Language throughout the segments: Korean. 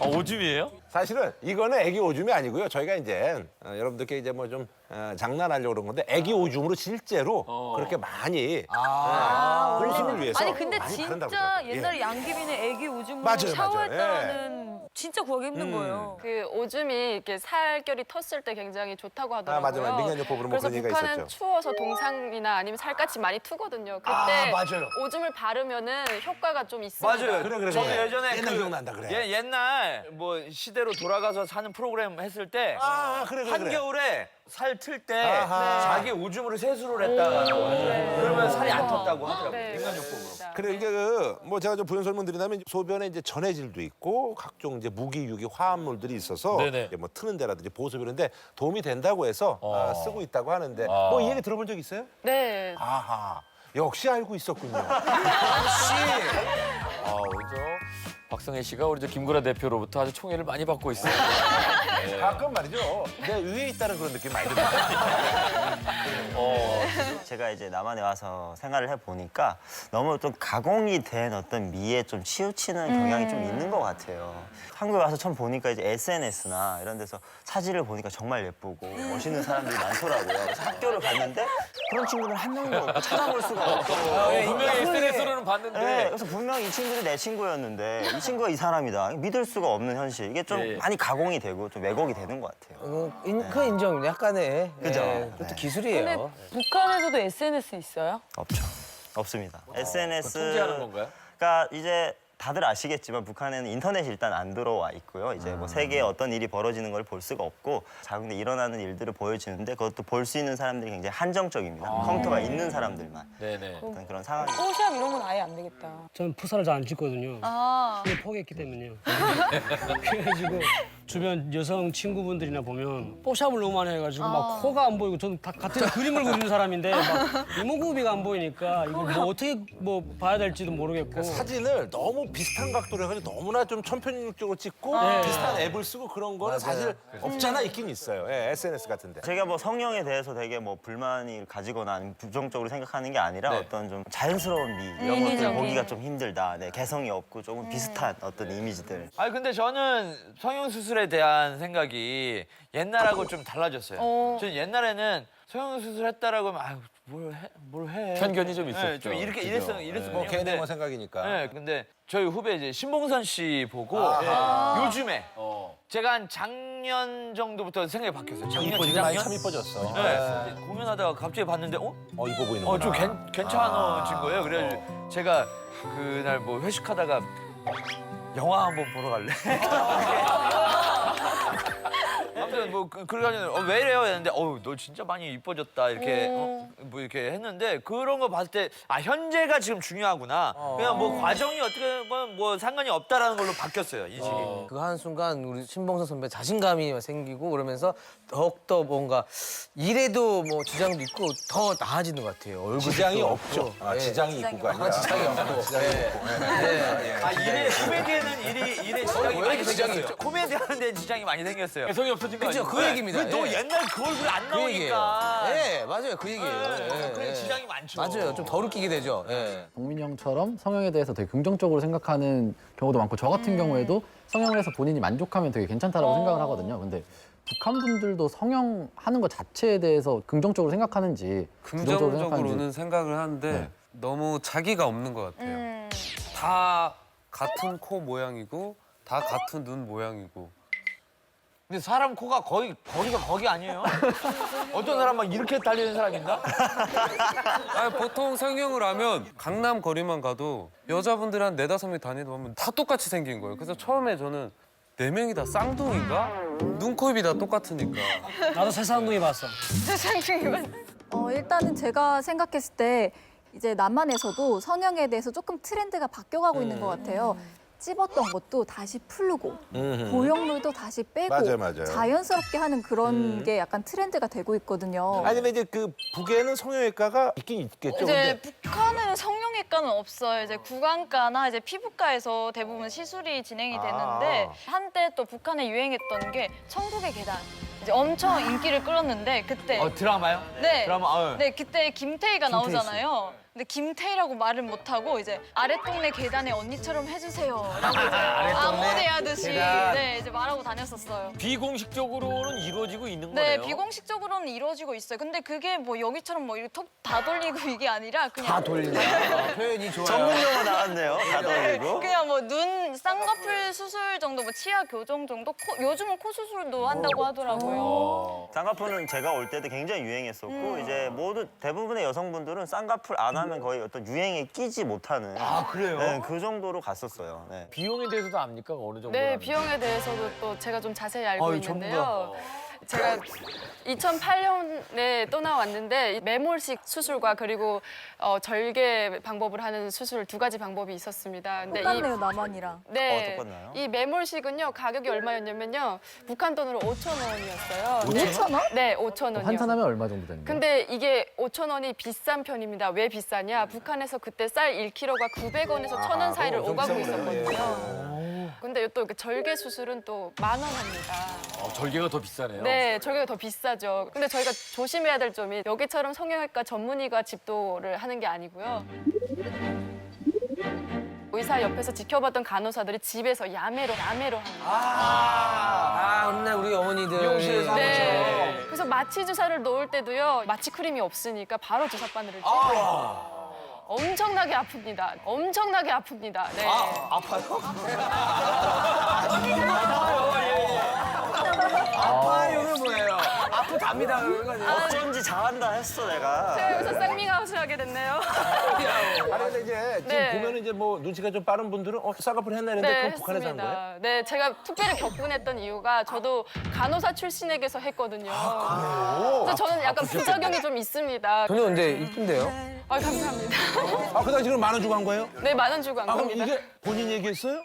오줌이에요? 사실은 이거는 애기 오줌이 아니고요. 저희가 이제 여러분들께 이제 뭐 좀 장난하려고 그런 건데 애기 오줌으로 실제로 그렇게 많이 혼수를 위해서 아니 근데 많이 바른다고 진짜 그러더라고요. 옛날에 양귀비는 애기 오줌으로 맞아요, 샤워했다는 진짜 구하기 힘든 거예요. 그 오줌이 이렇게 살결이 텄을 때 굉장히 좋다고 하더라고요. 맞아요. 민간요법으로 뭐 그래서 그런 얘기가 북한은 있었죠. 추워서 동상이나 아니면 살갗이 많이 트거든요. 그때 맞아요. 오줌을 바르면은 효과가 좀 있습니다. 맞아요. 그래. 저도 예전에 옛날 기억난다, 그래. 옛날 뭐 시대로 돌아가서 사는 프로그램 했을 때 그래. 한겨울에 살 틀 때 아하. 자기 오줌으로 세수를 했다고 그러면 살이 안 텄다고 하더라고요. 네, 민간요법으로. 그렇습니다. 그래 이게 뭐 제가 좀 부연 설명드린다면 소변에 이제 전해질도 있고 각종 이제 무기 유기 화합물들이 있어서 네네. 이제 뭐 트는 데라든지 보습 이런데 도움이 된다고 해서 쓰고 있다고 하는데 뭐 이 얘기 들어본 적 있어요? 네. 아하 역시 알고 있었군요. 우리 저 박성혜 씨가 우리 저 김구라 대표로부터 아주 총애를 많이 받고 있어요. 가끔 말이죠. 내 위에 있다는 그런 느낌 많이 듭니다. 제가 이제 남한에 와서 생활을 해보니까 너무 좀 가공이 된 어떤 미에 좀 치우치는 경향이 좀 있는 것 같아요. 한국에 와서 처음 보니까 이제 SNS나 이런 데서 사진을 보니까 정말 예쁘고 멋있는 사람들이 많더라고요. 그래서 학교를 갔는데 그런 친구들 한 명도 없고 찾아볼 수가 없고. 분명히 SNS로는 봤는데 네, 그래서 분명히 이 친구들이 내 친구였는데 이 친구가 이 사람이다. 믿을 수가 없는 현실. 이게 좀 많이 가공이 되고 좀 왜곡이 되는 것 같아요. 그 인정 약간의 그죠? 그것도 네. 기술이에요. 북한에서도 SNS 있어요? 없죠. 없습니다. SNS 통제하는 건가요? 그러니까 이제 다들 아시겠지만 북한에는 인터넷이 일단 안 들어와 있고요. 이제 뭐 세계에 어떤 일이 벌어지는 걸 볼 수가 없고 자국내 일어나는 일들을 보여주는데 그것도 볼 수 있는 사람들이 굉장히 한정적입니다. 컴퓨터가 있는 사람들만 네네. 어떤 그런 상황이. 뽀샵 이런 건 아예 안 되겠다. 저는 푸사를 잘 안 찍거든요. 아, 근데 포기했기 때문에요. 그래가지고 주변 여성 친구분들이나 보면 뽀샵을 너무 많이 해가지고 막 코가 안 보이고 저는 다 같은 그림을 그리는 사람인데 막 이목구비가 안 보이니까 이걸 뭐 어떻게 뭐 봐야 될지도 모르겠고. 사진을 너무 비슷한 각도로 해가지고 너무나 좀 천편일률적으로 찍고 비슷한 앱을 쓰고 그런 거는 사실 없잖아 있긴 있어요. SNS 같은데. 제가 뭐 성형에 대해서 되게 뭐 불만을 가지거나 아니면 부정적으로 생각하는 게 아니라 어떤 좀 자연스러운 미 이런 것들 인위적인. 보기가 좀 힘들다. 네, 개성이 없고 조금 비슷한 어떤 이미지들. 아니 근데 저는 성형 수술에 대한 생각이 옛날하고 좀 달라졌어요. 저는 옛날에는 성형 수술했다라고 하면 아유 뭘 해. 편견이 좀 있었죠. 네, 좀 이렇게 이랬었거든요. 뭐 걔네 뭐 생각이니까. 네, 근데 저희 후배 이제 신봉선 씨 보고 요즘에 제가 한 작년 정도부터 생각이 바뀌었어요. 작년, 이뻐지긴 많이 재작년? 참 이뻐졌어. 네. 공연하다가 갑자기 봤는데 이뻐 보이는 좀 괜찮아진 거예요. 그래서 제가 그날 뭐 회식하다가 영화 한번 보러 갈래? 아무튼 뭐 그러가지고 왜 이래요? 했는데 너 진짜 많이 이뻐졌다 이렇게 뭐 이렇게 했는데 그런 거 봤을 때 현재가 지금 중요하구나. 그냥 뭐 과정이 어떻게 보면 뭐 상관이 없다라는 걸로 바뀌었어요 인식이. 그 한순간 우리 신봉선 선배 자신감이 생기고 그러면서 더욱더 뭔가 일에도 뭐 지장도 있고 더 나아지는 것 같아요. 얼굴도 지장이 또 없죠. 없고. 예. 지장이 있고가 아니라. 지장이 없고. 일에 코미디에는 일에 지장이 많이 생겼어요. 코미디 하는데 지장이 많이 생겼어요. 개성이 없어진 거 그죠, 아니에요? 그 얘기입니다. 너 예. 옛날 그 얼굴 안 그 얘기예요. 나오니까. 예, 맞아요. 그 얘기예요. 예, 그래 예. 지장이 많죠. 맞아요. 좀 더 웃기게 되죠. 예. 동민이 형처럼 성형에 대해서 되게 긍정적으로 생각하는 경우도 많고 저 같은 경우에도 성형을 해서 본인이 만족하면 되게 괜찮다라고 생각을 하거든요. 근데 북한 분들도 성형하는 것 자체에 대해서 긍정적으로 생각하는지 부정적으로 긍정적으로는 생각을 하는데 네. 너무 자기가 없는 것 같아요. 다 같은 코 모양이고 다 같은 눈 모양이고 근데 사람 코가 거기가 거기 아니에요? 어떤 사람 막 이렇게 달리는 사람 있나? 아니, 보통 성형을 하면 강남 거리만 가도 여자분들 한 4~5명 다니다 보면 다 똑같이 생긴 거예요. 그래서 처음에 저는 4명이 다 쌍둥이인가? 눈, 코, 입이 다 똑같으니까. 나도 새쌍둥이 봤어. 일단은 제가 생각했을 때 이제 남한에서도 성형에 대해서 조금 트렌드가 바뀌어가고 있는 것 같아요. 찝었던 것도 다시 풀고 보형물도 다시 빼고 맞아요. 자연스럽게 하는 그런 게 약간 트렌드가 되고 있거든요. 아니 근데 이제 그 북에는 성형외과가 있긴 있겠죠. 이제 근데 북한은 성형외과는 없어요. 이제 구강과나 이제 피부과에서 대부분 시술이 진행이 되는데 한때 또 북한에 유행했던 게 천국의 계단. 이제 엄청 인기를 끌었는데 그때 드라마요? 네. 드라마. 네, 그때 김태희가 나오잖아요. 근데 김태희라고 말을 못하고 이제 아랫 동네 계단에 언니처럼 해주세요라고 이제 아무데하듯이 네, 이제 말하고 다녔었어요. 비공식적으로는 이루어지고 있는 네, 거네요. 비공식적으로는 이루어지고 있어요. 근데 그게 뭐 여기처럼 뭐 이렇게 톡 다 돌리고 이게 아니라 그냥 다 돌린다. 표현이 좋아요. 전문 용어 나왔네요. 다 돌리고. 그냥 뭐 눈 쌍꺼풀 수술 정도, 뭐 치아 교정 정도, 요즘은 코 수술도 한다고 하더라고요. 쌍꺼풀은 제가 올 때도 굉장히 유행했었고 이제 모두 대부분의 여성분들은 쌍꺼풀 안 하면 거의 어떤 유행에 끼지 못하는 그래요? 네, 그 정도로 갔었어요. 네. 비용에 대해서도 압니까? 어느 정도? 네, 비용에 대해서도 또 제가 좀 자세히 알고 아유, 있는데요. 제가 2008년에 또 나왔는데 매몰식 수술과 그리고 절개 방법을 하는 수술 두 가지 방법이 있었습니다. 근데 똑같네요, 남원이랑. 네, 똑같나요? 이 매몰식은요 가격이 얼마였냐면요 북한 돈으로 5,000원이었어요. 5,000원? 네, 5,000원이요. 환산하면 얼마 정도 되는 거예요? 근데 이게 5,000원이 비싼 편입니다. 왜 비싸냐? 북한에서 그때 쌀 1kg가 900원에서 1,000원 사이를 오가고 있었거든요. 근데 또 이렇게 절개 수술은 또 10,000원 합니다. 절개가 더 비싸네요. 네, 절개가 더 비싸죠. 근데 저희가 조심해야 될 점이 여기처럼 성형외과 전문의가 집도를 하는 게 아니고요. 의사 옆에서 지켜봤던 간호사들이 집에서 야매로 합니다. 옛날 우리 어머니들. 미용실에서 하는 네. 그래서 마취 주사를 놓을 때도요. 마취 크림이 없으니까 바로 주사 바늘을 찌고 엄청나게 아픕니다. 엄청나게 아픕니다. 네. 아파요, 이게 뭐예요? 아프답니다, 그러거든요. 어쩐지 잘한다 했어 내가. 제가 여기서 쌍밍아웃을 하게 됐네요. 아니 근데 이제 지금 네. 보면은 이제 뭐 눈치가 좀 빠른 분들은 쌍꺼풀 했나 했는데 네, 그건 북한에서 한 거예요? 했습니다. 네, 제가 특별히 격분했던 이유가 저도 간호사 출신에게서 했거든요. 그래서 저는 약간 부작용이 좀 있습니다. 저는 근데 이쁜데요? 아, 감사합니다. 아, 그 당시 그럼 10,000원 주고 한 거예요? 네, 10,000원 주고 한 아, 그럼 겁니다. 이게 본인 얘기했어요?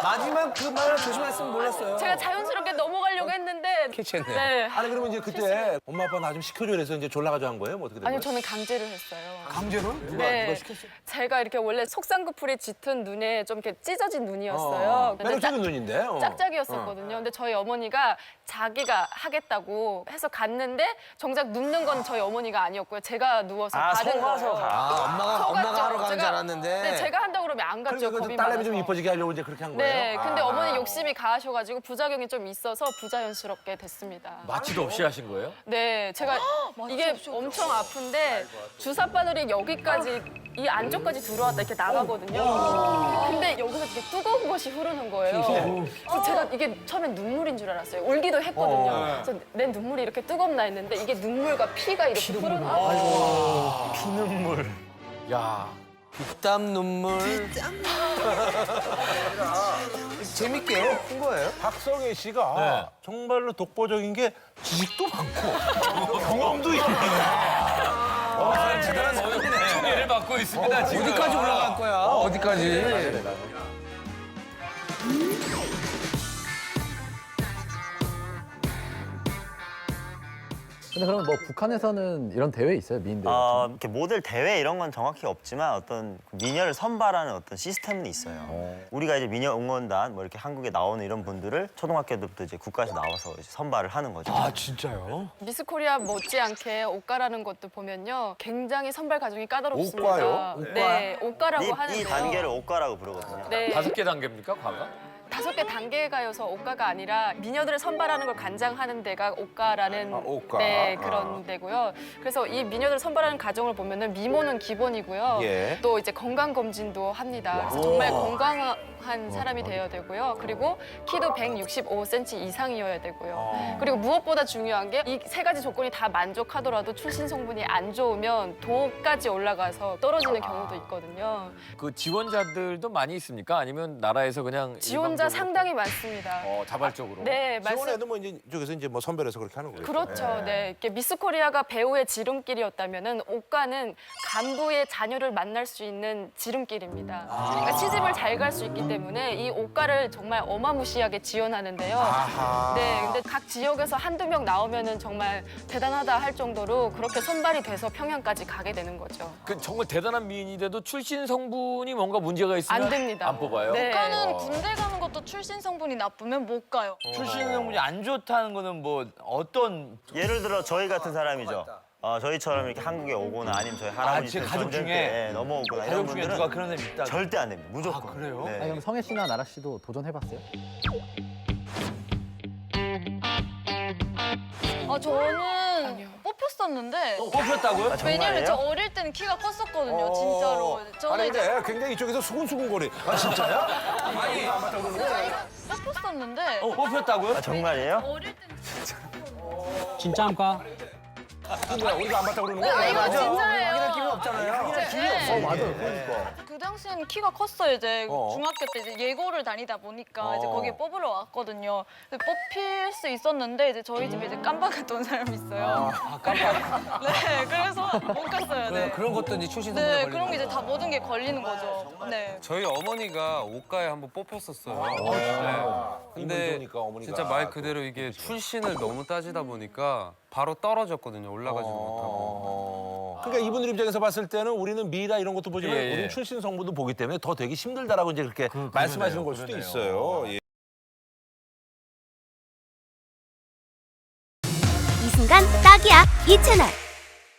마지막 그 말을 조심했으면 몰랐어요. 제가 자연스럽게 넘어가려고 했는데 캐치했네요. 네. 아니 그러면 이제 그때 엄마 아빠 나 좀 시켜줘 그래서 이제 졸라가지고 한 거예요? 뭐 어떻게 된 아니요, 거예요? 저는 강제로 했어요. 강제로? 네, 제가 이렇게 원래 속쌍꺼풀이 짙은 눈에 좀 이렇게 찢어진 눈이었어요. 근데 매력적인 눈인데. 짝짝이었었거든요. 근데 저희 어머니가 자기가 하겠다고 해서 갔는데 정작 눕는 건 저희 어머니가 아니었고요. 제가 누워서 받은 속아서 거예요. 가. 엄마가 하러 가는 줄 알았는데. 네, 제가 한다고 그러면 안 갔죠. 그러니까 겁이 딸내미 좀 많아서. 이뻐지게 하려고 이제 그렇게 한 거예요? 네, 근데 어머니 욕심이 가하셔가지고 부작용이 좀 있어서 부자연스럽게 됐습니다. 마취도 없이 하신 거예요? 네, 제가 이게 엄청 아픈데 주사 바늘이 여기까지 이 안쪽까지 들어왔다 이렇게 나가거든요. 근데 여기서 되게 뜨거운 것이 흐르는 거예요. 그래서 제가 이게 처음엔 눈물인 줄 알았어요. 울기도 했거든요. 그래서 내 눈물이 이렇게 뜨겁나 했는데 이게 눈물과 피가 이렇게 흐르는 거예요. 피눈물. 야. 땀 눈물. 재밌게 푼 거예요? 박성애 씨가 정말로 독보적인 게 지식도 많고 경험도 있네. 대단한 총애를 받고 있습니다, 지금. 어디까지 올라갈 거야? 어디까지? 근데 그러면 뭐 북한에서는 이런 대회 있어요? 미인 대회 같은 거? 이렇게 모델 대회 이런 건 정확히 없지만 어떤 그 미녀를 선발하는 어떤 시스템은 있어요. 우리가 이제 미녀 응원단 뭐 이렇게 한국에 나오는 이런 분들을 초등학교 때부터 이제 국가에서 나와서 이제 선발을 하는 거죠. 아 진짜요? 미스 코리아 못지않게 옷가라는 것도 보면요. 굉장히 선발 과정이 까다롭습니다. 옷가요? 네, 옷가라고 하는데요. 이 단계를 옷가라고 부르거든요. 네. 5개 단계입니까, 과가? 5개 단계가여서 옷가가 아니라 미녀들을 선발하는 걸 관장하는 데가 옷가라는 옷가. 네, 그런 데고요. 그래서 이 미녀들을 선발하는 과정을 보면은 미모는 기본이고요. 예. 또 이제 건강 검진도 합니다. 그래서 정말 건강한 사람이 되어야 되고요. 그리고 키도 165cm 이상이어야 되고요. 그리고 무엇보다 중요한 게 이 3가지 조건이 다 만족하더라도 출신 성분이 안 좋으면 도까지 올라가서 떨어지는 경우도 있거든요. 그 지원자들도 많이 있습니까? 아니면 나라에서 그냥 지원자 일방적으로? 상당히 많습니다. 자발적으로. 네, 지원해도 뭐 이제 저기서 이제 뭐 선별해서 그렇게 하는 거예요. 그렇죠. 네. 이렇게 미스 코리아가 배우의 지름길이었다면은 옷가는 간부의 자녀를 만날 수 있는 지름길입니다. 그러니까 시집을 잘 갈 수 있기 때문에 이 옷가를 정말 어마무시하게 지원하는데요. 네. 근데 각 지역에서 한두 명 나오면은 정말 대단하다 할 정도로 그렇게 선발이 돼서 평양까지 가게 되는 거죠. 그 정말 대단한 미인이 돼도 출신 성분이 뭔가 문제가 있으면 안 됩니다. 안 뽑아요? 네. 북한은 군대 가는 것도 출신 성분이 나쁘면 못 가요. 출신 성분이 안 좋다는 거는 뭐 어떤 예를 들어 저희 같은 사람이죠. 저희처럼 이렇게 한국에 오거나 아니면 저희 할아버지 제 가족 전쟁 중에 때 넘어오거나 이런 가족 중에 분들은 누가 그런 사람이 있다. 절대 안 됩니다. 무조건. 그래요? 네. 아니, 그럼 성혜 씨나 나라 씨도 도전해봤어요? 저는 뽑혔었는데 뽑혔다고요? 왜냐면 저 정말이에요? 어릴 때는 키가 컸었거든요, 진짜로. 저는 아니 이제 근데 굉장히 이쪽에서 수근수근거리. 아 진짜요? 아니, 뽑혔었는데 뽑혔다고요? 정말이에요? 어릴 때는 진짜입니까? 뭐야 우리가 안 봤다고 그러는 거야? 이거 진짜예요. 확인할 기회 없잖아요. 네. 맞아요. 그러니까. 그 당시에는 키가 컸어요. 이제 어. 중학교 때 이제 예고를 다니다 보니까 이제 어. 거기에 뽑으러 왔거든요. 근데 뽑힐 수 있었는데 이제 저희 집에 이제 깜빡했던 사람이 있어요. 깜빡. 네, 그래서 못 갔어요. 네. 그런 것도 이제 출신 선물에 네, 걸리는 그런 게 이제 거죠. 다 모든 게 걸리는 거죠. 네. 저희 어머니가 옷가에 한번 뽑혔었어요. 근데 인물도니까 어머니가 진짜 말 또 그대로 이게 출신을 너무 따지다 보니까 바로 떨어졌거든요. 올라가지 못하고. 그러니까 이분들 입장에서 봤을 때는 우리는 미라 이런 것도 보지만 예, 예. 우리는 출신 성분도 보기 때문에 더 되기 힘들다라고 이제 그렇게 말씀하시는 걸 수도 있어요. 예. 이 순간 딱이야 이 채널.